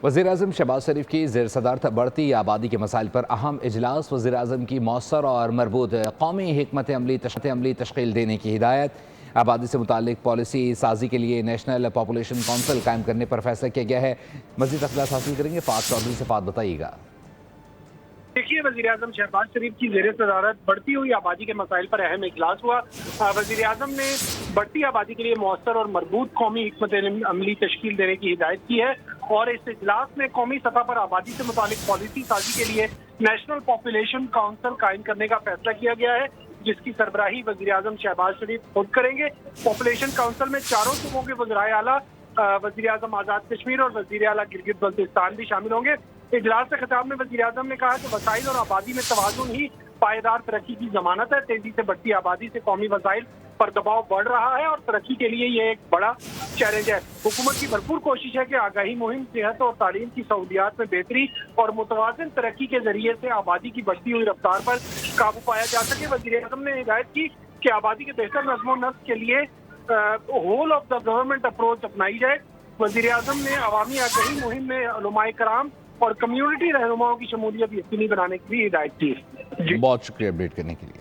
وزیراعظم شہباز شریف کی زیر صدارت بڑھتی آبادی کے مسائل پر اہم اجلاس، وزیراعظم کی مؤثر اور مربوط قومی حکمت عملی تشکیل دینے کی ہدایت۔ آبادی سے متعلق پالیسی سازی کے لیے نیشنل پاپولیشن کونسل قائم کرنے پر فیصلہ کیا گیا ہے۔ مزید تفصیلات حاصل کریں گے فات چودھری سے۔ فات بتائیے گا۔ دیکھیے، وزیراعظم شہباز شریف کی زیر صدارت بڑھتی ہوئی آبادی کے مسائل پر اہم اجلاس ہوا۔ وزیراعظم نے بڑھتی آبادی کے لیے مؤثر اور مربوط قومی حکمت عملی تشکیل دینے کی ہدایت کی ہے، اور اس اجلاس میں قومی سطح پر آبادی سے متعلق پالیسی سازی کے لیے نیشنل پاپولیشن کونسل قائم کرنے کا فیصلہ کیا گیا ہے، جس کی سربراہی وزیراعظم شہباز شریف خود کریں گے۔ پاپولیشن کونسل میں چاروں صوبوں کے وزرائے اعلیٰ، وزیراعظم آزاد کشمیر اور وزیر اعلیٰ گلگت بلتستان بھی شامل ہوں گے۔ اجلاس سے خطاب میں وزیراعظم نے کہا کہ وسائل اور آبادی میں توازن ہی پائیدار ترقی کی ضمانت ہے۔ تیزی سے بڑھتی آبادی سے قومی وسائل پر دباؤ بڑھ رہا ہے اور ترقی کے لیے یہ ایک بڑا چیلنج ہے۔ حکومت کی بھرپور کوشش ہے کہ آگاہی مہم، صحت اور تعلیم کی سہولیات میں بہتری اور متوازن ترقی کے ذریعے سے آبادی کی بڑھتی ہوئی رفتار پر قابو پایا جا سکے۔ وزیراعظم نے ہدایت کی کہ آبادی کے بہتر نظم و نسق کے لیے whole of the government approach اپنائی جائے۔ وزیراعظم نے عوامی آگاہی مہم میں علماء کرام اور کمیونٹی رہنماؤں کی شمولیت یقینی بنانے کی بھی ہدایت کی۔ بہت شکریہ اپڈیٹ کرنے کے لیے۔